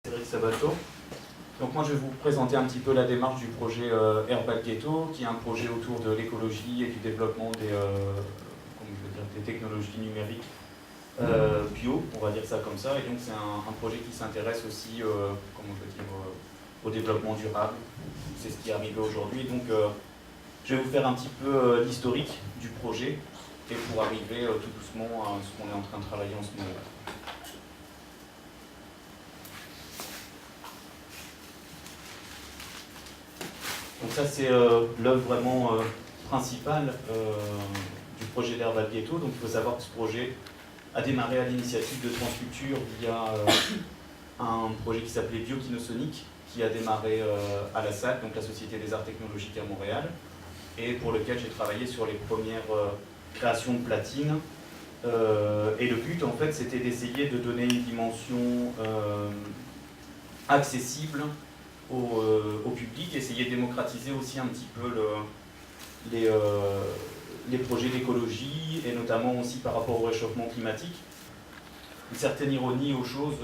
Cédric Sabato. Donc moi je vais vous présenter un petit peu la démarche du projet Herbal Ghetto, qui est un projet autour de l'écologie et du développement des technologies numériques bio, on va dire ça comme ça. Et donc c'est un projet qui s'intéresse aussi au développement durable. C'est ce qui est arrivé aujourd'hui. Donc je vais vous faire un petit peu l'historique du projet et pour arriver tout doucement à ce qu'on est en train de travailler en ce moment. Donc ça c'est l'œuvre vraiment principale du projet d'Herbal Ghetto. Donc il faut savoir que ce projet a démarré à l'initiative de Transculture via un projet qui s'appelait Biokinosonic, qui a démarré à la SAC, donc la Société des Arts Technologiques à Montréal, et pour lequel j'ai travaillé sur les premières créations de platines. Et le but en fait c'était d'essayer de donner une dimension accessible au public, essayer de démocratiser aussi un petit peu les projets d'écologie, et notamment aussi par rapport au réchauffement climatique. Une certaine ironie aux choses,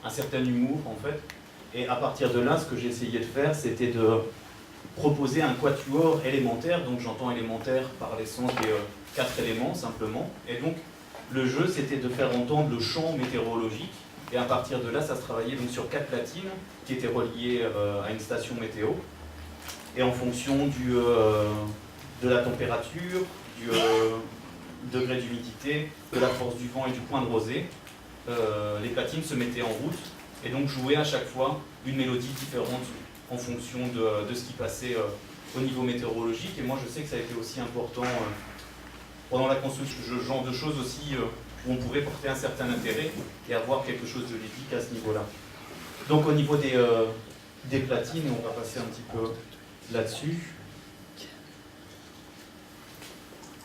un certain humour en fait. Et à partir de là, ce que j'ai essayé de faire, c'était de proposer un quatuor élémentaire. Donc j'entends élémentaire par l'essence des 4 éléments simplement. Et donc le jeu, c'était de faire entendre le champ météorologique. Et à partir de là, ça se travaillait donc sur 4 platines qui étaient reliées à une station météo. Et en fonction de la température, du degré d'humidité, de la force du vent et du point de rosée, les platines se mettaient en route et donc jouaient à chaque fois une mélodie différente en fonction de ce qui passait au niveau météorologique. Et moi, je sais que ça a été aussi important pendant la construction, ce genre de choses aussi, où on pouvait porter un certain intérêt et avoir quelque chose de ludique à ce niveau-là. Donc au niveau des platines, on va passer un petit peu là-dessus.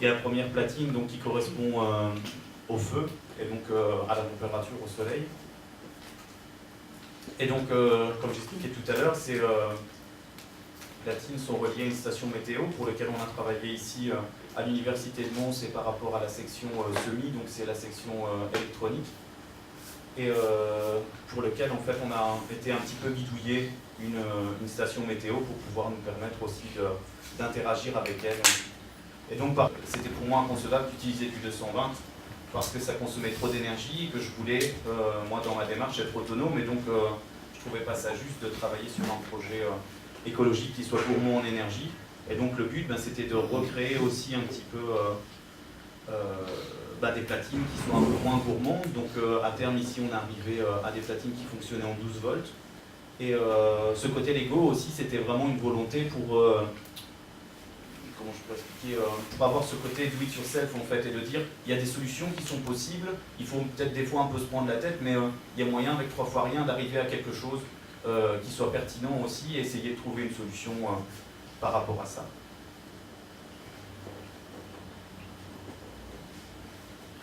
Il y a la première platine donc, qui correspond au feu et donc à la température au soleil. Et donc, comme j'expliquais tout à l'heure, ces platines sont reliées à une station météo pour laquelle on a travaillé ici à l'Université de Mons et par rapport à la section semi, donc c'est la section électronique. Et pour lequel en fait on a été un petit peu bidouiller une station météo pour pouvoir nous permettre aussi d'interagir avec elle. Et donc c'était pour moi inconcevable d'utiliser du 220 parce que ça consommait trop d'énergie et que je voulais, moi dans ma démarche, être autonome, et donc je ne trouvais pas ça juste de travailler sur un projet écologique qui soit gourmand en énergie. Et donc le but, c'était de recréer aussi un petit peu des platines qui soient un peu moins gourmandes. Donc à terme ici on est arrivé à des platines qui fonctionnaient en 12 volts. Et ce côté Lego aussi, c'était vraiment une volonté pour, comment je peux expliquer, pour avoir ce côté do it yourself en fait, et de dire il y a des solutions qui sont possibles, il faut peut-être des fois un peu se prendre la tête, mais il y a moyen avec 3 fois rien d'arriver à quelque chose qui soit pertinent aussi, et essayer de trouver une solution par rapport à ça.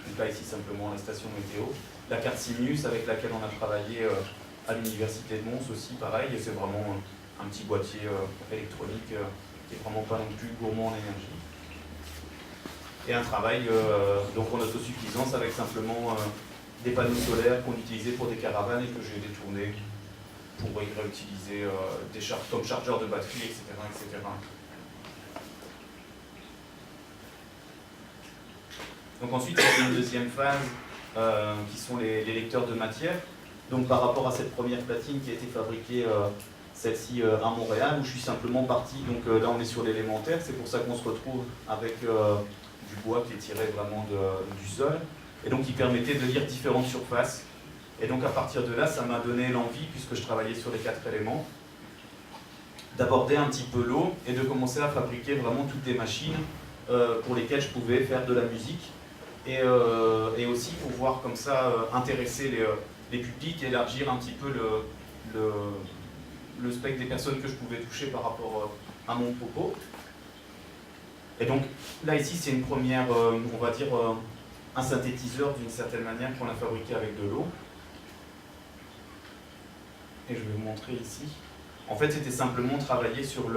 Donc là ici simplement la station météo, la carte Simulus avec laquelle on a travaillé à l'Université de Mons aussi, pareil, et c'est vraiment un petit boîtier électronique qui est vraiment pas non plus gourmand en énergie. Et un travail donc en autosuffisance avec simplement des panneaux solaires qu'on utilisait pour des caravanes et que j'ai détournés pour y réutiliser comme chargeurs de batterie, etc., etc. Donc ensuite, il y a une deuxième phase qui sont les lecteurs de matière. Donc par rapport à cette première platine qui a été fabriquée, celle-ci à Montréal, où je suis simplement parti, donc là on est sur l'élémentaire, c'est pour ça qu'on se retrouve avec du bois qui est tiré vraiment du sol, et donc qui permettait de lire différentes surfaces. Et donc à partir de là, ça m'a donné l'envie, puisque je travaillais sur les 4 éléments, d'aborder un petit peu l'eau et de commencer à fabriquer vraiment toutes des machines pour lesquelles je pouvais faire de la musique, et aussi pouvoir comme ça intéresser les publics et élargir un petit peu le spectre des personnes que je pouvais toucher par rapport à mon propos. Et donc là ici c'est une première, on va dire, un synthétiseur d'une certaine manière qu'on a fabriqué avec de l'eau. Et je vais vous montrer ici. En fait c'était simplement travailler sur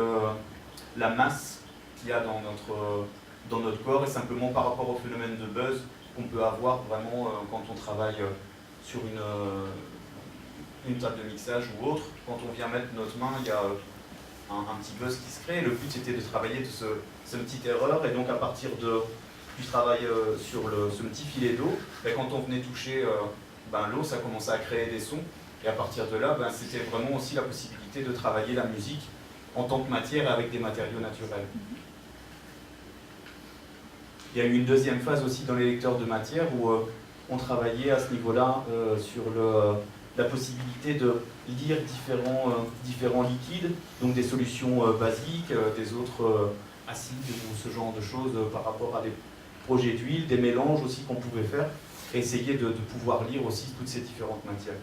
la masse qu'il y a dans notre corps, et simplement par rapport au phénomène de buzz qu'on peut avoir vraiment quand on travaille sur une table de mixage ou autre. Quand on vient mettre notre main, il y a un petit buzz qui se crée. Le but c'était de travailler de ce petite erreur, et donc à partir du travail sur ce petit filet d'eau, quand on venait toucher l'eau, ça commençait à créer des sons, et à partir de là, c'était vraiment aussi la possibilité de travailler la musique en tant que matière avec des matériaux naturels. Il y a eu une deuxième phase aussi dans les lecteurs de matière où on travaillait à ce niveau-là sur la possibilité de lire différents liquides, donc des solutions basiques, des autres acides ou ce genre de choses par rapport à des projets d'huile, des mélanges aussi qu'on pouvait faire, et essayer de pouvoir lire aussi toutes ces différentes matières.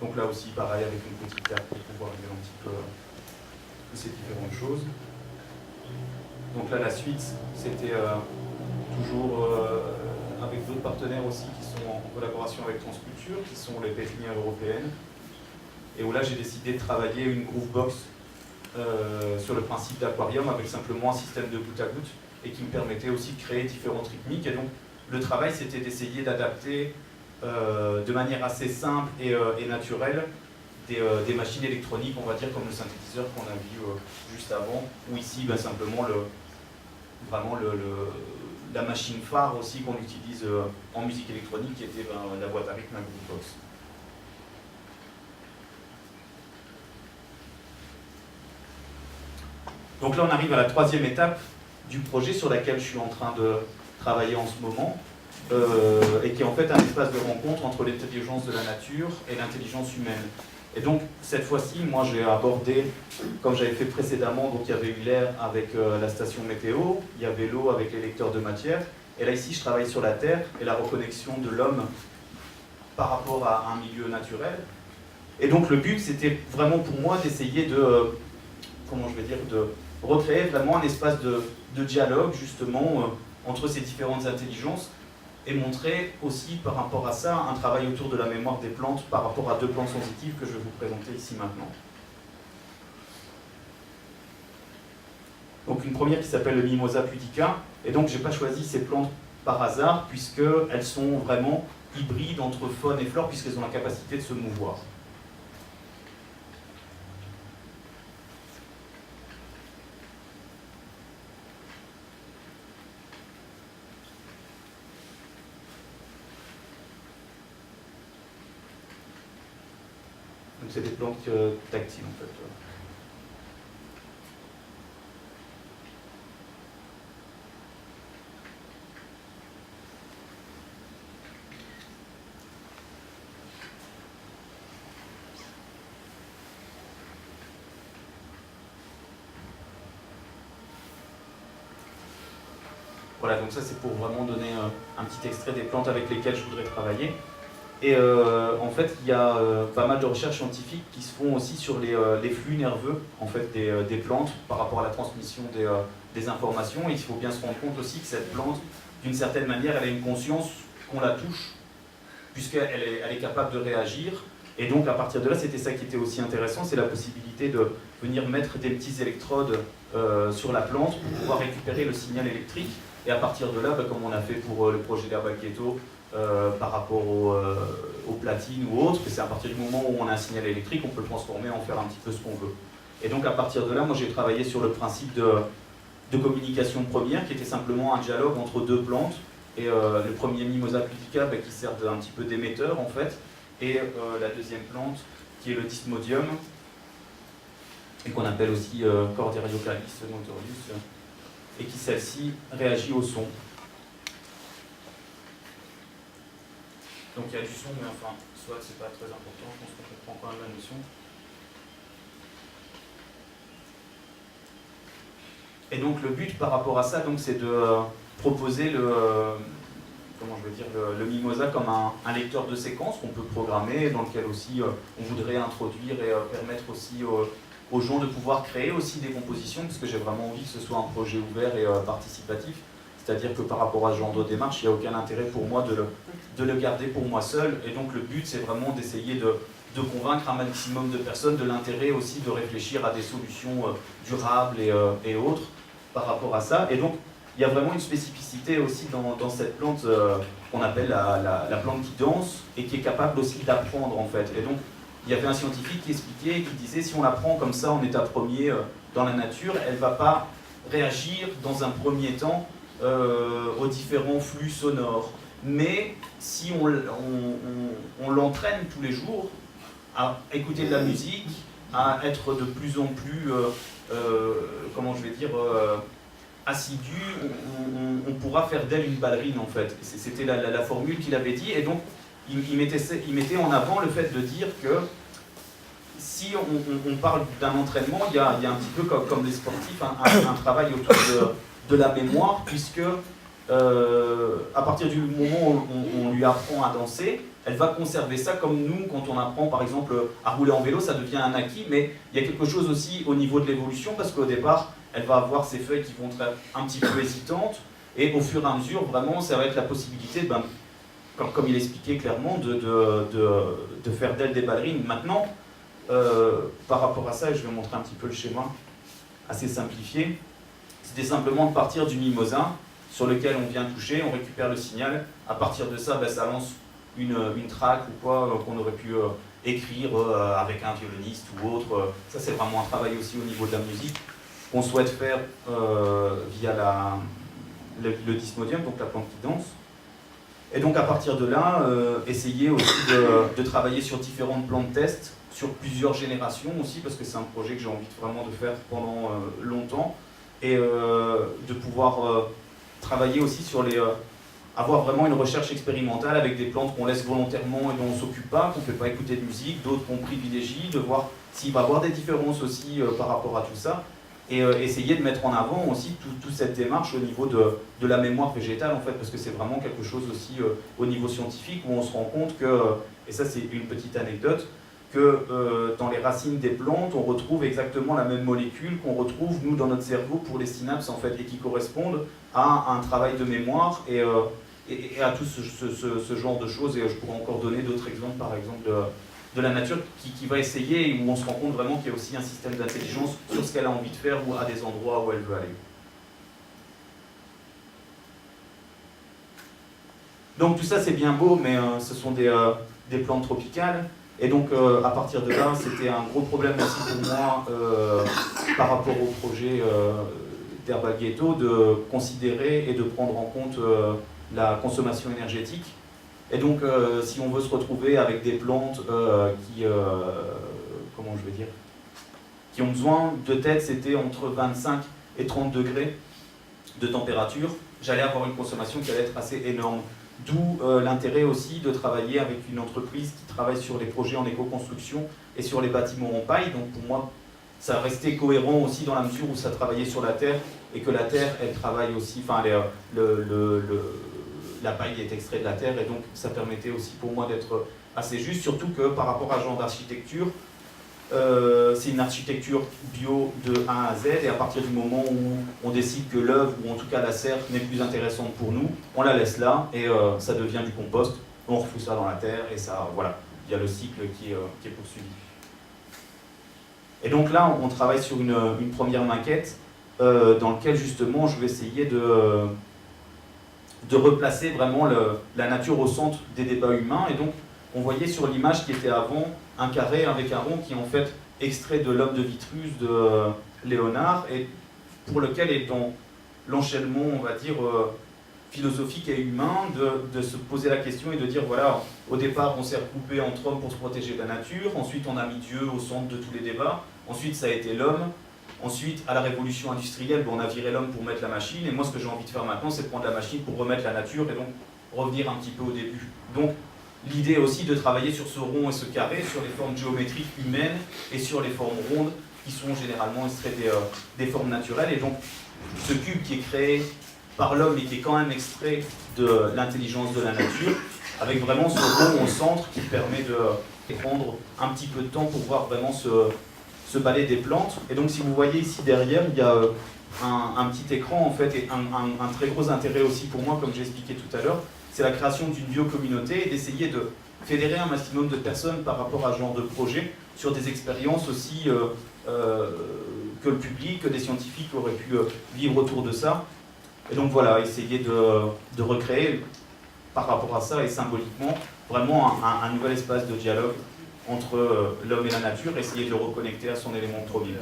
Donc là aussi, pareil, avec une petite carte pour pouvoir lire un petit peu toutes ces différentes choses. Donc là, la suite, c'était toujours avec d'autres partenaires aussi qui sont en collaboration avec Transculture, qui sont les pépinières européennes, et où là, j'ai décidé de travailler une groovebox sur le principe d'aquarium avec simplement un système de goutte à goutte, et qui me permettait aussi de créer différentes rythmiques. Et donc, le travail, c'était d'essayer d'adapter de manière assez simple et naturelle des machines électroniques, on va dire, comme le synthétiseur qu'on a vu juste avant, ou ici, simplement la machine phare aussi qu'on utilise en musique électronique, qui était la boîte à rythme, la groovebox. Donc là, on arrive à la troisième étape du projet sur laquelle je suis en train de travailler en ce moment, et qui est en fait un espace de rencontre entre l'intelligence de la nature et l'intelligence humaine. Et donc, cette fois-ci, moi j'ai abordé, comme j'avais fait précédemment, donc il y avait eu l'air avec la station météo, il y avait l'eau avec les lecteurs de matière, et là ici je travaille sur la terre et la reconnexion de l'homme par rapport à un milieu naturel. Et donc le but c'était vraiment pour moi d'essayer de recréer vraiment un espace de dialogue justement entre ces différentes intelligences, et montrer aussi par rapport à ça un travail autour de la mémoire des plantes par rapport à deux plantes sensitives que je vais vous présenter ici maintenant. Donc une première qui s'appelle le Mimosa pudica, et donc j'ai pas choisi ces plantes par hasard puisqu'elles sont vraiment hybrides entre faune et flore, puisqu'elles ont la capacité de se mouvoir. Donc c'est des plantes tactiles en fait. Voilà, donc ça c'est pour vraiment donner un petit extrait des plantes avec lesquelles je voudrais travailler. Et en fait, il y a pas mal de recherches scientifiques qui se font aussi sur les flux nerveux en fait, des plantes par rapport à la transmission des informations. Et il faut bien se rendre compte aussi que cette plante, d'une certaine manière, elle a une conscience qu'on la touche, puisqu'elle est capable de réagir. Et donc, à partir de là, c'était ça qui était aussi intéressant, c'est la possibilité de venir mettre des petits électrodes sur la plante pour pouvoir récupérer le signal électrique. Et à partir de là, comme on a fait pour le projet d'Herbal Keto, par rapport aux platines ou autres, c'est à partir du moment où on a un signal électrique, on peut le transformer en faire un petit peu ce qu'on veut. Et donc à partir de là, moi j'ai travaillé sur le principe de communication première, qui était simplement un dialogue entre deux plantes, et le premier Mimosa pudica qui sert un petit peu d'émetteur en fait, et la deuxième plante qui est le Dysmodium, et qu'on appelle aussi Cordériocalyx notorius, et qui celle-ci réagit au son. Donc il y a du son, mais enfin, soit c'est pas très important, je pense qu'on comprend quand même la notion. Et donc le but par rapport à ça, c'est de proposer le Mimosa comme un lecteur de séquences qu'on peut programmer, dans lequel aussi on voudrait introduire et permettre aussi aux gens de pouvoir créer aussi des compositions, parce que j'ai vraiment envie que ce soit un projet ouvert et participatif. C'est-à-dire que par rapport à ce genre de démarche, il n'y a aucun intérêt pour moi de le garder pour moi seul. Et donc le but, c'est vraiment d'essayer de convaincre un maximum de personnes de l'intérêt aussi de réfléchir à des solutions durables et autres par rapport à ça. Et donc, il y a vraiment une spécificité aussi dans cette plante qu'on appelle la plante qui danse et qui est capable aussi d'apprendre en fait. Et donc il y avait un scientifique qui expliquait, qui disait si on la prend comme ça en état premier dans la nature, elle ne va pas réagir dans un premier temps aux différents flux sonores. Mais si on l'entraîne tous les jours à écouter de la musique, à être de plus en plus, comment je vais dire, assidu, on pourra faire d'elle une ballerine en fait. C'était la formule qu'il avait dit, et donc il mettait en avant le fait de dire que si on parle d'un entraînement, il y a un petit peu comme les sportifs, un travail autour de la mémoire, puisque à partir du moment où on lui apprend à danser, elle va conserver ça comme nous, quand on apprend par exemple à rouler en vélo, ça devient un acquis, mais il y a quelque chose aussi au niveau de l'évolution, parce qu'au départ, elle va avoir ses feuilles qui vont être un petit peu hésitantes, et au fur et à mesure, vraiment, ça va être la possibilité, comme il expliquait clairement, de faire d'elle des ballerines. Maintenant, par rapport à ça, et je vais montrer un petit peu le schéma, assez simplifié, c'était simplement de partir du mimosin, sur lequel on vient toucher, on récupère le signal, à partir de ça, ça lance une track ou quoi qu'on aurait pu écrire avec un violoniste ou autre. Ça c'est vraiment un travail aussi au niveau de la musique qu'on souhaite faire via le dysmodium, donc la plante qui danse. Et donc à partir de là, essayer aussi de travailler sur différentes plans de test, sur plusieurs générations aussi, parce que c'est un projet que j'ai envie vraiment de faire pendant longtemps, et de pouvoir travailler aussi sur avoir vraiment une recherche expérimentale avec des plantes qu'on laisse volontairement et dont on ne s'occupe pas, qu'on ne fait pas écouter de musique, d'autres qu'on privilégie, de voir s'il va y avoir des différences aussi par rapport à tout ça, et essayer de mettre en avant aussi toute cette démarche au niveau de la mémoire végétale en fait, parce que c'est vraiment quelque chose aussi au niveau scientifique où on se rend compte que, et ça c'est une petite anecdote, que dans les racines des plantes, on retrouve exactement la même molécule qu'on retrouve nous dans notre cerveau pour les synapses en fait, et qui correspondent à un travail de mémoire et à tout ce genre de choses. Et je pourrais encore donner d'autres exemples, par exemple de la nature qui va essayer et où on se rend compte vraiment qu'il y a aussi un système d'intelligence sur ce qu'elle a envie de faire ou à des endroits où elle veut aller. Donc tout ça c'est bien beau, mais ce sont des plantes tropicales. Et donc, à partir de là, c'était un gros problème aussi pour moi, par rapport au projet d'Herbal Ghetto, de considérer et de prendre en compte la consommation énergétique. Et donc, si on veut se retrouver avec des plantes comment je vais dire, qui ont besoin de tête, c'était entre 25 et 30 degrés de température, j'allais avoir une consommation qui allait être assez énorme. D'où l'intérêt aussi de travailler avec une entreprise qui travaille sur les projets en éco-construction et sur les bâtiments en paille. Donc pour moi, ça restait cohérent aussi dans la mesure où ça travaillait sur la terre et que la terre, elle travaille aussi, enfin la paille est extraite de la terre et donc ça permettait aussi pour moi d'être assez juste, surtout que par rapport à ce genre d'architecture, c'est une architecture bio de A à Z, et à partir du moment où on décide que l'œuvre, ou en tout cas la serre, n'est plus intéressante pour nous, on la laisse là et ça devient du compost, on refout ça dans la terre et ça, voilà, il y a le cycle qui est poursuivi. Et donc là, on travaille sur une première maquette dans laquelle justement je vais essayer de replacer vraiment la nature au centre des débats humains. Et donc on voyait sur l'image qui était avant un carré avec un rond qui est en fait extrait de l'homme de Vitruve de Léonard, et pour lequel est dans l'enchaînement, on va dire, philosophique et humain, de se poser la question et de dire, voilà, au départ on s'est regroupé entre hommes pour se protéger de la nature, ensuite on a mis Dieu au centre de tous les débats, ensuite ça a été l'homme, ensuite à la révolution industrielle, on a viré l'homme pour mettre la machine, et moi ce que j'ai envie de faire maintenant c'est de prendre la machine pour remettre la nature et donc revenir un petit peu au début. Donc l'idée aussi de travailler sur ce rond et ce carré, sur les formes géométriques humaines et sur les formes rondes qui sont généralement extraites des formes naturelles. Et donc ce cube qui est créé par l'homme et qui est quand même extrait de l'intelligence de la nature, avec vraiment ce rond au centre qui permet de prendre un petit peu de temps pour voir vraiment ce balai des plantes. Et donc si vous voyez ici derrière, il y a un petit écran en fait, et un très gros intérêt aussi pour moi, comme j'ai expliqué tout à l'heure, c'est la création d'une biocommunauté et d'essayer de fédérer un maximum de personnes par rapport à ce genre de projet sur des expériences aussi que le public, que des scientifiques auraient pu vivre autour de ça. Et donc voilà, essayer de recréer par rapport à ça et symboliquement, vraiment un nouvel espace de dialogue entre l'homme et la nature, essayer de le reconnecter à son élément premier.